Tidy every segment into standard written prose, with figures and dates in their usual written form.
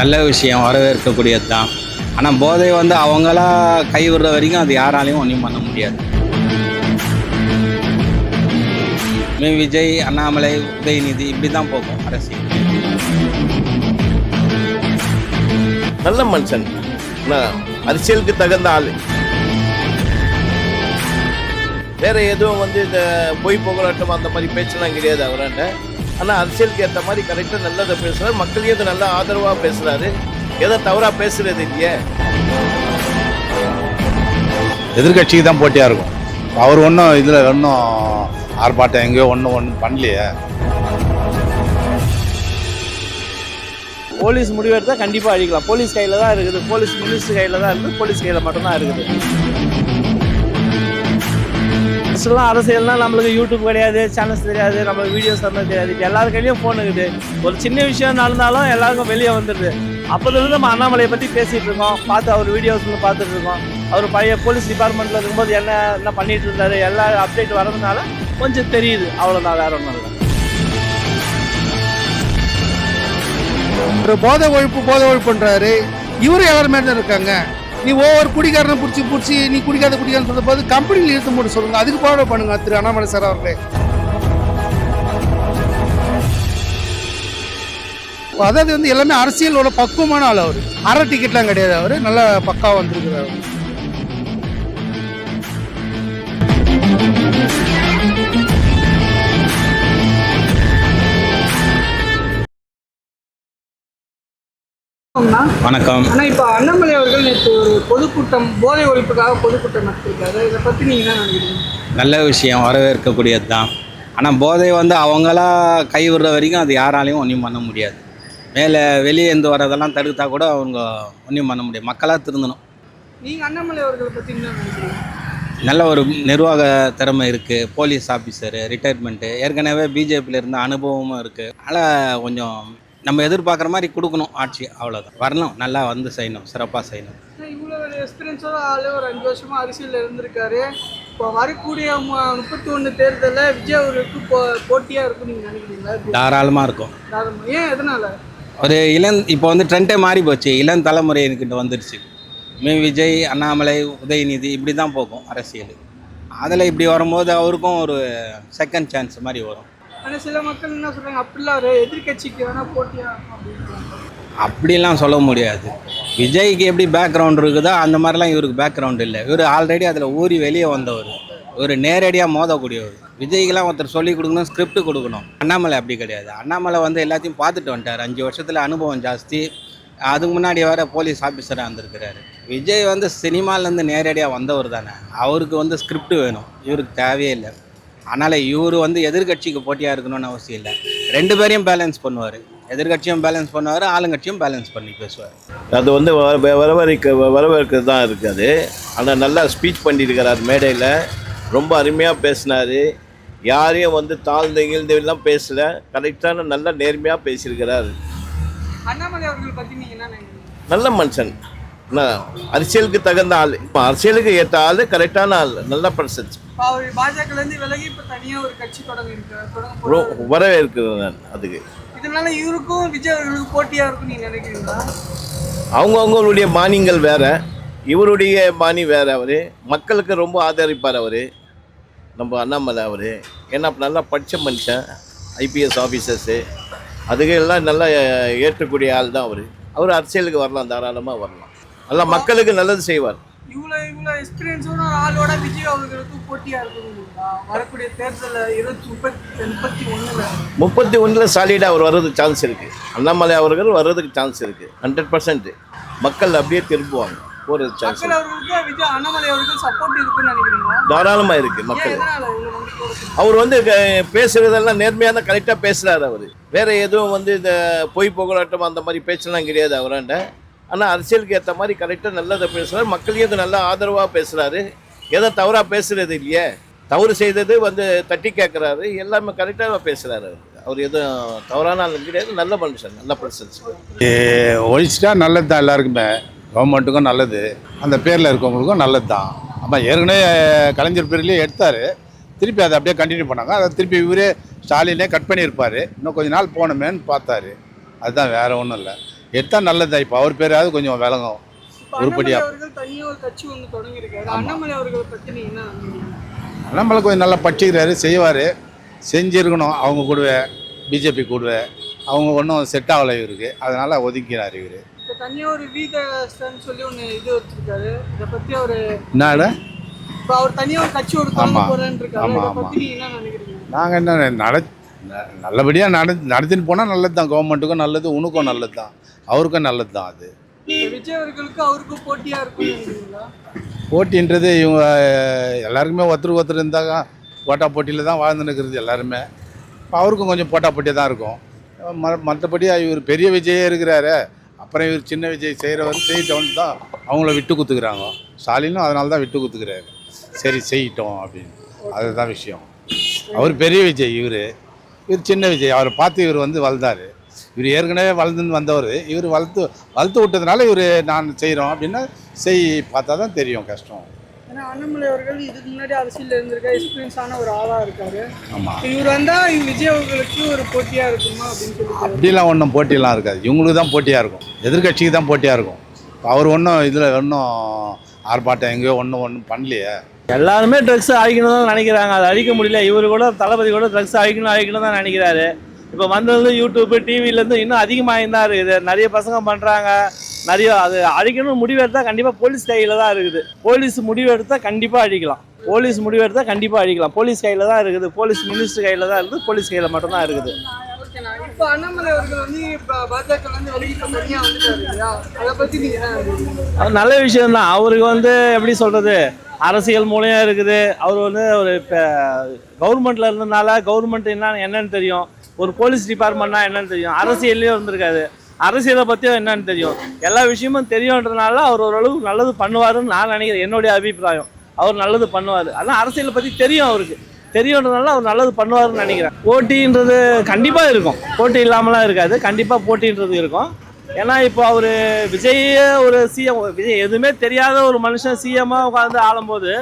நல்ல விஷயம், வரவேற்கக்கூடியது தான். ஆனால் போதை வந்து அவங்களா கைவிடுற வரைக்கும் அது யாராலையும் ஒன்றும் பண்ண முடியாது. விஜய், அண்ணாமலை, உதயநிதி இப்படி தான் போகும் அரசியல். நல்ல மனுஷன், அரசியலுக்கு தகுந்த ஆள். வேற எதுவும் இந்த பொய் புகழாட்டம் அந்த மாதிரி பேச்செல்லாம் கிடையாது அவராண்ட. ஆனால் அரசியலுக்கு ஏற்ற மாதிரி கரெக்டாக நல்லதை பேசுறாரு, மக்களையும் அது நல்லா ஆதரவாக பேசுறாரு, எதோ தவறாக பேசுறது இல்லையே. எதிர்கட்சிக்கு தான் போட்டியாக இருக்கும். அவர் ஒன்றும் இதில் ஒன்றும் ஆர்ப்பாட்டம் எங்கேயோ ஒன்றும் பண்ணலையே. போலீஸ் முடிவெடுத்தால் கண்டிப்பாக அழிக்கலாம். போலீஸ் கையில் தான் இருக்குது, போலீஸ் மினிஸ்டர் கையில் தான் இருக்குது, போலீஸ் கையில் மட்டும்தான் இருக்குது. ஃபஸ்ட்டுலாம் அரசியல்னால் நம்மளுக்கு யூடியூப் கிடையாது, சேனல்ஸ் தெரியாது, நம்மளுக்கு வீடியோஸ் தரணும் தெரியாது. இப்போ எல்லாரு கையிலையும் ஃபோன் இருக்குது. ஒரு சின்ன விஷயம் நடந்தாலும் எல்லாருக்கும் வெளியே வந்துடுது. அப்போதுலேருந்து நம்ம அண்ணாமலையை பற்றி பேசிகிட்டு இருக்கோம், அவர் வீடியோஸ்ல பார்த்துட்டு இருக்கோம். அவர் பழைய போலீஸ் டிபார்ட்மெண்ட்டில் இருக்கும்போது என்ன பண்ணிகிட்டு இருந்தார், எல்லா அப்டேட் வரதுனால கொஞ்சம் தெரியுது, அவ்வளோதான், வேற ஒன்றும் இல்லை. ஒரு போதை ஒழிப்புன்றாரு. இவரும் எவர் மாதிரி தான் இருக்காங்க. நீ ஒவ்வொரு குடிக்காரனை பிடிச்சி நீ குடிக்காரன்னு சொல்லும் போது கம்பெனியில் இழுத்து மூட சொல்லுங்க. அதுக்கு ஃபாலோ பண்ணுங்க திரு அண்ணாமலை சார் அவர்களே. அதாவது எல்லாமே அரசியலோட பக்குவமான ஆள். அவர் அரை டிக்கெட்லாம் கிடையாது, அவர் நல்லா பக்காவாக வந்திருக்கிறார். வணக்கம். ஆனால் இப்போ அண்ணாமலை அவர்கள் நேற்று ஒரு பொதுக்கூட்டம், போதை ஒழிப்புக்காக பொதுக்கூட்டம் நடத்திருக்காரு. இதை பற்றி நீங்கள் என்ன நினைக்கிறீங்க? நல்ல விஷயம், வரவேற்கக்கூடியது தான். ஆனால் போதை வந்து அவங்களா கைவிடுற வரைக்கும் அது யாராலையும் ஒன்றும் பண்ண முடியாது. வெளியே இருந்து வரதெல்லாம் தடுத்தா கூட அவங்க ஒன்றும் பண்ண முடியாது. மக்களாக திருந்தணும். நீங்கள் அண்ணாமலை அவர்களை பற்றி என்ன நினைக்கிறீங்க? நல்ல ஒரு நிர்வாக திறமை இருக்குது, போலீஸ் ஆஃபீஸரு, ரிட்டையர்மெண்ட்டு, ஏற்கனவே பிஜேபியில் இருந்த அனுபவமும் இருக்குது. அதனால் கொஞ்சம் நம்ம எதிர்பார்க்குற மாதிரி கொடுக்கணும் ஆட்சி, அவ்வளோதான். வரணும், நல்லா வந்து செய்யணும், சிறப்பாக செய்யணும். இவ்வளோ ஒரு எக்ஸ்பீரியன்ஸோட ஆள் ஒரு 5 வருஷமாக அரசியலில் இருந்திருக்காரு. இப்போ வரக்கூடிய 31 தேர்தலில் விஜய் அவருக்கு போட்டியாக இருக்குன்னு நீங்கள் நினைக்கிறீங்களா? தாராளமாக இருக்கும். ஏன், எதனால்? ஒரு இப்போ வந்து ட்ரெண்டே மாறி போச்சு, இளம் தலைமுறை என்கிட்ட வந்துடுச்சு. விஜய், அண்ணாமலை, உதயநிதி இப்படி தான் போகும் அரசியல். அதில் இப்படி வரும்போது அவருக்கும் ஒரு செகண்ட் சான்ஸ் மாதிரி வரும். ஆனால் சில மக்கள் என்ன சொல்கிறாங்க, அப்படிலாம் ஒரு எதிர்கட்சிக்கு வேணால் போட்டியாக அப்படின்னு. அப்படிலாம் சொல்ல முடியாது. விஜய்க்கு எப்படி பேக்ரவுண்ட் இருக்குதோ அந்த மாதிரிலாம் இவருக்கு பேக்ரவுண்ட் இல்லை. இவர் ஆல்ரெடி அதில் ஊறி வெளியே வந்தவர், இவர் நேரடியாக மோதக்கூடியவர். விஜய்க்கெலாம் ஒருத்தர் சொல்லிக் கொடுக்கணும், ஸ்கிரிப்ட் கொடுக்கணும். அண்ணாமலை அப்படி கிடையாது. அண்ணாமலை வந்து எல்லாத்தையும் பார்த்துட்டு வந்துட்டார். 5 வருஷத்தில் அனுபவம் ஜாஸ்தி. அதுக்கு முன்னாடி வர போலீஸ் ஆஃபீஸராக இருந்திருக்கிறாரு. விஜய் வந்து சினிமாலேருந்து நேரடியாக வந்தவர் தானே, அவருக்கு வந்து ஸ்கிரிப்ட் வேணும், இவருக்கு தேவையே இல்லை. அதனால் இவர் வந்து எதிர்கட்சிக்கு போட்டியாக இருக்கணும்னு அவசியம் இல்லை. 2 பேரையும் பேலன்ஸ் பண்ணுவார். எதிர்கட்சியும் பேலன்ஸ் பண்ணுவார், ஆளுங்கட்சியும் பேலன்ஸ் பண்ணி பேசுவார். அது வரவேற்கிறது தான் இருக்குது. ஆனால் நல்லா ஸ்பீச் பண்ணியிருக்கிறார், மேடையில் ரொம்ப அருமையாக பேசினார். யாரையும் வந்து தாழ்ந்து இழ்ந்தெல்லாம் பேசலை, கரெக்டான நல்ல நேர்மையாக பேசியிருக்கிறார். அண்ணாமலை அவர்கள் பற்றி நீங்கள் என்ன நினைக்கிறீங்க? நல்ல மனுஷன், அரசியலுக்கு தகுந்த ஆள், அரசியலுக்கு ஏற்ற ஆள், கரெக்டான ஆள், நல்ல பர்சன். அவர் பாஜகலேருந்து விலகி இப்போ தனியாக ஒரு கட்சி தொடங்க வரவேற்கிறேன் நான் அதுக்கு. இதனால இவருக்கும் விஜய் அவர்களுக்கு போட்டியாக இருக்குன்னு நீங்கள் நினைக்கிறீங்களா? அவங்களுடைய பாணிகள் வேற, இவருடைய பாணி வேற. அவர் மக்களுக்கு ரொம்ப ஆதரிப்பார் அவர், நம்ம அண்ணாமலை அவர். ஏன்னா நல்லா படித்த மனுஷன், ஐபிஎஸ் ஆஃபீஸர்ஸு அதுக்கெல்லாம் நல்லா ஏற்றக்கூடிய ஆள் தான் அவர். அவர் அரசியலுக்கு வரலாம், தாராளமாக வரலாம், நல்லா மக்களுக்கு நல்லது செய்வார். இவ்வளோ எக்ஸ்பீரியன்ஸோட ஆளோட விஜய் அவர்களுக்கு போட்டியாக இருக்குங்களா வரக்கூடிய தேர்தலில்? 31 சாலிடாக அவர் வர்றதுக்கு சான்ஸ் இருக்குது. அண்ணாமலை அவர்கள் வர்றதுக்கு சான்ஸ் இருக்குது 100%. மக்கள் அப்படியே திரும்புவாங்க, ஒரு சான்ஸ். விஜய் அண்ணாமலை அவர்கள் சப்போர்ட் இருக்குன்னு நினைக்கிறீங்களா? தாராளமாக இருக்குது மக்கள். அவர் வந்து பேசுகிறதெல்லாம் நேர்மையாக தான் கரெக்டாக பேசுகிறார். அவர் வேறு எதுவும் இந்த பொய் புகழாட்டம் அந்த மாதிரி பேச்செல்லாம் கிடையாது அவராண்ட. ஆனால் அரசியலுக்கு ஏற்ற மாதிரி கரெக்டாக நல்லதை பேசுகிறார், மக்களையும் அது நல்லா ஆதரவாக பேசுகிறாரு, எதோ தவறாக பேசுகிறது இல்லையே. தவறு செய்தது தட்டி கேட்குறாரு, எல்லாமே கரெக்டாக பேசுகிறாரு. அவர் எதுவும் தவறான ஆள் கிடையாது, நல்ல மனுஷன், நல்ல பர்சன்ஸ். ஒழிச்சிட்டா நல்லது தான், எல்லாருக்குமே, கவர்மெண்ட்டுக்கும் நல்லது, அந்த பேரில் இருக்கவங்களுக்கும் நல்லது தான். ஆமாம், ஏற்கனவே கலைஞர் பேர்லேயே எடுத்தார், திருப்பி அதை அப்படியே கண்டினியூ பண்ணாங்க. அதை திருப்பி இவரே ஸ்டாலினே கட் பண்ணியிருப்பார். இன்னும் கொஞ்ச நாள் போகணுமேன்னு பார்த்தாரு, அதுதான், வேறு ஒன்றும் இல்லை. எடுத்தால் நல்லது. இப்போ அவர் பேராவது கொஞ்சம் விளங்கும். இப்போ அண்ணாமலை உருப்படியா அவர்கள் தனியா ஒரு கட்சி ஒன்று தொடங்கியிருக்காரு. அண்ணாமலை அவர்களை பத்தி நீங்க என்ன நினைக்கிறீங்க? நம்மளை கொஞ்சம் நல்லா படிச்சுக்கிறாரு, செய்வார், செஞ்சுருக்கணும். அவங்க கூடவே பிஜேபி கூடவே அவங்க ஒன்றும் செட் ஆகலை இவருக்கு, அதனால் ஒதுக்கிறார் இவர். இப்போ தனியா ஒரு வீதஸ்டன் சொல்லி ஒன்று இது வச்சிருக்காரு. இதை பத்தி அவர் என்ன இப்போ அவர் தனியா ஒரு கட்சி ஒரு தொடங்க ஆமா. போறேன்னு இருக்காரு. ஆமா, இதை ஆமா. பத்தி நீங்க என்ன நினைக்கிறீங்க? நாங்கள் என்ன நல்லபடியாக நடத்தின்னு போனால் நல்லது தான். கவர்மெண்ட்டுக்கும் நல்லது, உனக்கும் நல்லது தான், அவருக்கும் நல்லது தான். அது இப்போ விஜய் அவர்களுக்கு அவருக்கும் போட்டியா இருக்கும்னு நினைக்கிறீங்களா? போட்டின்றது இவங்க எல்லாருக்குமே ஒருத்தருக்கு இருந்தாங்க, போட்டா போட்டியில் தான் வாழ்ந்துன்னு இருக்கிறது எல்லாருமே. இப்போ அவருக்கும் கொஞ்சம் போட்டா போட்டியாக தான் இருக்கும். மற்றபடி இவர் பெரிய விஜயே இருக்கிறாரு, அப்புறம் இவர் சின்ன விஜய் செய்கிறவர் செய்யிட்டோன்னு தான் அவங்கள விட்டு குத்துக்கிறாங்க. ஸ்டாலினும் அதனால தான் விட்டு குத்துக்கிறாரு, சரி செய்யிட்டோம் அப்படின்னு. அதுதான் விஷயம். அவர் பெரிய விஜய், இவர் சின்ன விஜய். அவரை பார்த்து இவர் வளர்ந்தார். இவர் ஏற்கனவே வளர்ந்துன்னு வந்தவர். இவர் வளர்த்து விட்டதுனால இவர் நான் செய்கிறோம் அப்படின்னா பார்த்தா தான் தெரியும் கஷ்டம். ஏன்னா அண்ணாமலை அவர்கள் இதுக்கு முன்னாடி அரசியல் இருந்திருக்க எக்ஸ்பீரியன்ஸ் ஆன ஒரு ஆளா இருக்காரு. ஆமாம், இவர் வந்தா விஜய் அவர்களுக்கு ஒரு போட்டியா இருக்குமா அப்படின்னு சொல்லி அப்படிலாம் ஒன்றும் போட்டியெல்லாம் இருக்காது. இவங்களுக்கு தான் போட்டியாக இருக்கும், எதிர்கட்சிக்கு தான் போட்டியாக இருக்கும். அவர் ஒன்றும் இதில் ஒன்றும் ஆர்ப்பாட்டம் எங்கேயோ ஒன்றும் பண்ணலையே. எல்லாருமே ட்ரக்ஸ் அழிக்கணும் தான் நினைக்கிறாங்க, அது அழிக்க முடியல. இவர் கூட தளபதி கூட ட்ரக்ஸ் அழிக்கணும் தான் நினைக்கிறாரு. இப்போ வந்தது யூடியூப்பு டிவிலேருந்து இன்னும் அதிகமாக தான் இருக்குது. நிறைய பசங்க பண்ணுறாங்க, நிறைய அது அழிக்கணும் முடிவு எடுத்தால் கண்டிப்பாக போலீஸ் கையில் தான் இருக்குது. போலீஸ் முடிவு எடுத்தால் கண்டிப்பாக அழிக்கலாம். போலீஸ் கையில் தான் இருக்குது. போலீஸ் மினிஸ்டர் கையில் தான் இருக்குது. போலீஸ் கையில் மட்டும்தான் இருக்குது. இப்போ அண்ணாமலை அவர்கள் பாஜக வெளியில தனியா வந்துட்டாரு இல்லையா? அதை பத்தி நீங்க என்ன நினைக்கிறீங்க? அது நல்ல விஷயம்தான். அவருக்கு எப்படி சொல்கிறது, அரசியல் மூலையாக இருக்குது. அவர் ஒரு கவர்மெண்ட்டில் இருந்ததுனால கவர்மெண்ட் என்னன்னு தெரியும், ஒரு போலீஸ் டிபார்ட்மெண்ட்னா என்னன்னு தெரியும், அரசியல்லையும் இருந்திருக்காது, அரசியலை பற்றியும் என்னன்னு தெரியும், எல்லா விஷயமும் தெரியுன்றதுனால அவர் ஓரளவுக்கு நல்லது பண்ணுவாருன்னு நான் நினைக்கிறேன். என்னுடைய அபிப்பிராயம், அவர் நல்லது பண்ணுவார். ஆனால் அரசியலை பற்றி தெரியும், அவருக்கு தெரியுன்றதுனால அவர் நல்லது பண்ணுவாருன்னு நினைக்கிறேன். போட்டின்றது கண்டிப்பாக இருக்கும், போட்டி இல்லாமலாம் இருக்காது, கண்டிப்பாக போட்டின்றது இருக்கும். ஏன்னா இப்போ அவர் விஜய் ஒரு சிஎம், விஜய் எதுவுமே தெரியாத ஒரு மனுஷன் சிஎம்மாக உட்காந்து ஆளும்போது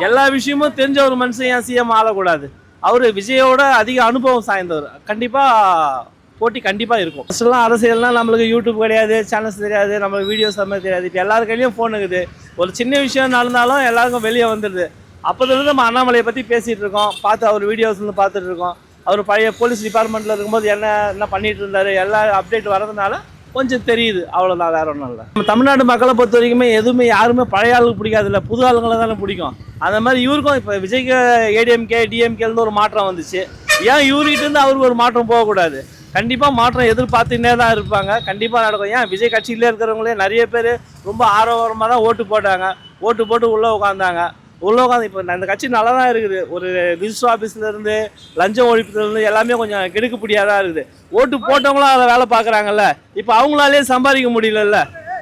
எல்லா விஷயமும் தெரிஞ்ச ஒரு மனுஷன் ஏன் சிஎம் ஆளக்கூடாது? அவர் விஜயோட அதிக அனுபவம் சாய்ந்தவர். கண்டிப்பாக போட்டி கண்டிப்பாக இருக்கும். ஃபஸ்ட்டுலாம் அரசியல்னால் நம்மளுக்கு யூடியூப் கிடையாது, சேனல்ஸ் தெரியாது, நம்மளுக்கு வீடியோஸ் அந்த மாதிரி தெரியாது. இப்போ எல்லாரு கையிலையும் ஃபோன் இருக்குது. ஒரு சின்ன விஷயம் நடந்தாலும் எல்லாருக்கும் வெளியே வந்துடுது. அப்போதுலேருந்து நம்ம அண்ணாமலையை பற்றி பேசிகிட்டு இருக்கோம், அவர் வீடியோஸ் பார்த்துட்டு இருக்கோம். அவர் பழைய போலீஸ் டிபார்ட்மெண்ட்டில் இருக்கும்போது என்ன பண்ணிகிட்டு இருந்தார், எல்லா அப்டேட் வரதுனால கொஞ்சம் தெரியுது, அவ்வளோதான், வேற ஒன்றும் இல்லை. நம்ம தமிழ்நாடு மக்களை பொறுத்த வரைக்குமே யாருமே பழைய ஆளுக்கு பிடிக்காது, இல்லை புது ஆளுங்களை தானே பிடிக்கும். அந்த மாதிரி இவருக்கும் இப்போ விஜய்க்கு ஏடிஎம்கே டிஎம்கேலேருந்து ஒரு மாற்றம் வந்துச்சு. ஏன் இவர்கிட்டேருந்து அவருக்கு ஒரு மாற்றம் போகக்கூடாது? கண்டிப்பாக மாற்றம் எதிர்பார்த்துன்னே தான் இருப்பாங்க, கண்டிப்பாக நடக்கும். ஏன் விஜய் கட்சியிலே இருக்கிறவங்களே நிறைய பேர் ரொம்ப ஆர்வமாக தான் ஓட்டு போட்டு உள்ளே உட்காந்து இப்போ இந்த கட்சி நல்லா தான் இருக்குது. ஒரு ரிஜிஸ்டர் ஆஃபீஸ்லேருந்து லஞ்சம் ஒழிப்புலேருந்து எல்லாமே கொஞ்சம் கெடுக்குப்படியாக தான் இருக்குது. ஓட்டு போட்டவங்களும் அதை வேலை பார்க்குறாங்கல்ல. இப்போ அவங்களாலே சம்பாதிக்க முடியலல்ல.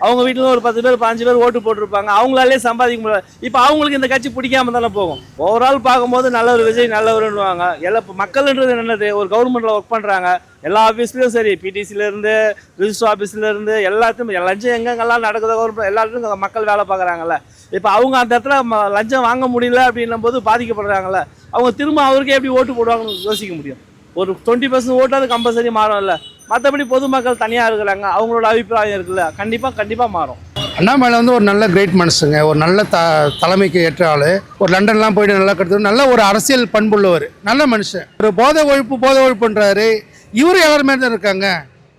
அவங்க வீட்டில் ஒரு 10 பேர் 5 பேர் ஓட்டு போட்டிருப்பாங்க, அவங்களாலே சம்பாதிக்க முடியல. இப்போ அவங்களுக்கு இந்த கட்சி பிடிக்காம தானே போகும். ஓவரால் பார்க்கும்போது நல்லவர் விஜய் நல்லவருன்னுவாங்க. எல்லாம் இப்போ மக்கள்ன்றது என்னது, ஒரு கவர்மெண்ட்டில் ஒர்க் பண்ணுறாங்க, எல்லா ஆஃபீஸ்லேயும் சரி, பிடிசிலேருந்து ரிஜிஸ்டர் ஆஃபீஸ்லேருந்து எல்லாத்தையும் லஞ்சம் எங்கெங்கெல்லாம் நடக்குதோ கவர்மெண்ட் எல்லாத்துக்கும் மக்கள் வேலை பார்க்குறாங்கல்ல. இப்போ அவங்க அந்த இடத்துல லஞ்சம் வாங்க முடியல அப்படின்னும் போது பாதிக்கப்படுறாங்கல்ல. அவங்க திரும்ப அவருக்கே எப்படி ஓட்டு போடுவாங்கன்னு யோசிக்க முடியும். ஒரு 20% ஓட்டாவது கம்பல்சரி மாறும்ல. மற்றபடி பொதுமக்கள் தனியாக இருக்கிறாங்க, அவங்களோட அபிப்பிராயம் இருக்குல்ல, கண்டிப்பாக மாறும். அண்ணாமலை ஒரு நல்ல கிரேட் மனுஷங்க, ஒரு நல்ல தலைமைக்கு ஏற்ற ஆள். ஒரு லண்டன்லாம் போயிட்டு நல்லா கற்றுட்டு நல்ல ஒரு அரசியல் பண்புள்ளவர், நல்ல மனுஷன். ஒரு போதை ஒழிப்புன்றாரு. இவரும் எல்லாருமே தான் இருக்காங்க.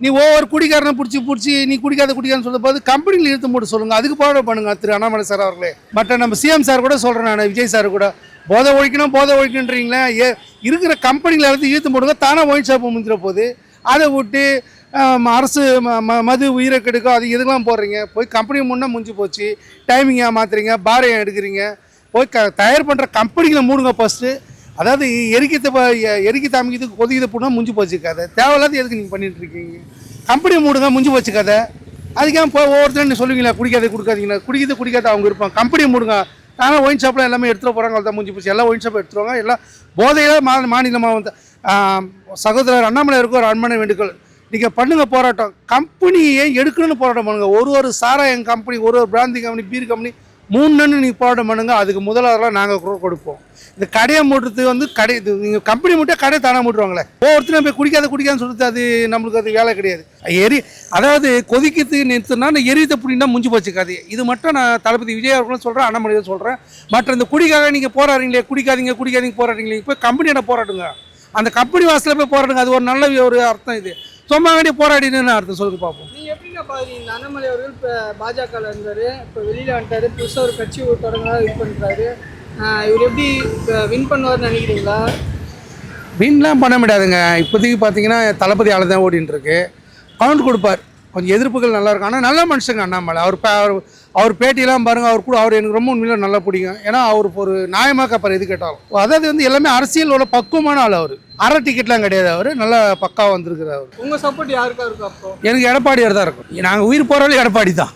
நீ ஒவ்வொரு குடிக்காரனை பிடிச்சி நீ குடிக்காதுன்னு சொல்லும் போது கம்பெனியில் இழுத்து போட்டு சொல்லுங்கள், அதுக்கு பாடம் பண்ணுங்க திரு அண்ணாமலை சார் அவர்களே. பட் நம்ம சிஎம் சார் கூட சொல்கிறேன், நான் விஜய் சார் கூட போதை ஒழிக்கணுன்றீங்களே, இருக்கிற கம்பெனியில் எல்லாத்தையும் இழுத்து போடுங்க, தானே ஒயின் ஷாப் முடிஞ்சிட போகுது. அதை விட்டு அரசு மது உயிரை கெடுக்கும், அது எதுக்கெல்லாம் போடுறீங்க? போய் கம்பெனி முன்னே முடிஞ்சு போச்சு. டைமிங்காக மாற்றுறீங்க, பாரையாக எடுக்கிறீங்க. போய் தயார் பண்ணுற கம்பெனிகளை மூடுங்க ஃபஸ்ட்டு. அதாவது எரிக்கி தாமிக்கிறதுக்கு கொதிக்கதை போனால் முடிஞ்சு போச்சு கதை. தேவையில்லாத எதுக்கு நீங்கள் பண்ணிட்டு இருக்கீங்க? கம்பெனி மூடுங்க, முடிஞ்சு போச்சு கதை. அதுக்காக போய் ஒவ்வொருத்தரும் நீங்கள் சொல்லுவீங்களா குடிக்காதீங்களா? குடிக்காத அவங்க இருப்பாங்க. கம்பெனி மூடுங்க, ஆனால் ஒயின் ஷாப்பில் எல்லாமே எடுத்துகிட்டு போகிறாங்க, அவ்வளோதான் முடிஞ்சு போச்சு. எல்லாம் ஒயின் ஷாப் எடுத்துருவாங்க. எல்லாம் போதையில் மாநிலமாக வந்து சகோதரர் அண்ணாமலை இருக்க ஒரு அன்பான வேண்டுகோள், நீங்கள் பண்ணுங்கள் போராட்டம். கம்பெனியை எடுக்கணும்னு போராட்டம் பண்ணுங்கள். ஒரு சாராயம் கம்பெனி, ஒரு பிராந்தி கம்பெனி, பீர் கம்பெனி 3 நீங்கள் போராட்டம் பண்ணுங்க, அதுக்கு முதலாளர்லாம் நாங்கள் கொடுப்போம். இந்த கடையை மூட்டுறது வந்து கடை இது நீங்கள் கம்பெனி மூட்டா கடையை தானே மூட்டுவாங்களே. ஒவ்வொருத்தரும் போய் குடிக்காதுன்னு சொல்லிட்டு அது நம்மளுக்கு அது வேலை கிடையாது. அதாவது கொதிக்கிறதுக்கு நிறுத்தினா எரித்த புடினா முடிஞ்சு போச்சு கதை. இது மட்டும் நான் தளபதி விஜய் அவர்களும் சொல்கிறேன், அண்ணாமலையும் சொல்கிறேன். மற்ற இந்த குடிக்காக நீங்கள் போராடுறீங்களே, குடிக்காதீங்க போராடுறீங்களே, போய் கம்பெனியோட போராடுங்க. அந்த கம்பெனி வாசலில் போய் போராடுங்க. அது ஒரு நல்ல ஒரு அர்த்தம். இது சும்மா வேண்டிய போராடினு அர்த்தம் சொல்லுங்க பார்ப்போம். நீங்கள் எப்படிங்க பாருங்க, இந்த அண்ணாமலை அவர்கள் இப்போ பாஜகவில் இருந்தார், இப்போ வெளியில் வந்துட்டார், புதுசாக ஒரு கட்சி தொடங்க இது பண்ணுறாரு. இவர் எப்படி வின் பண்ணுவார்னு நினைக்கிறீங்களா? வின்லாம் பண்ண முடியாதுங்க. இப்போதைக்கு பார்த்தீங்கன்னா தளபதி ஆள் தான் ஓடின்னு இருக்கு. கவுண்ட் கொடுப்பார், கொஞ்சம் எதிர்ப்புகள் நல்லா இருக்கும். ஆனால் நல்ல மனுஷங்க அண்ணாமலை. அவர் பேட்டியெல்லாம் பாருங்கள். அவர் எனக்கு ரொம்ப உண்மையில நல்லா பிடிக்கும். ஏன்னா அவர் ஒரு நியாயமாக கேட்பார் எது கேட்டாலும். அதாவது வந்து எல்லாமே அரசியலோட பக்குவமான ஆள். அவர் அரை டிக்கெட்லாம் கிடையாது. அவர் நல்லா பக்காவாக வந்திருக்கிறார். உங்கள் சப்போர்ட் யாருக்கா இருக்கும்? அப்போ எனக்கு எடப்பாடியார் தான் இருக்கும். நாங்கள் உயிர் போகிறவரை எடப்பாடி தான்.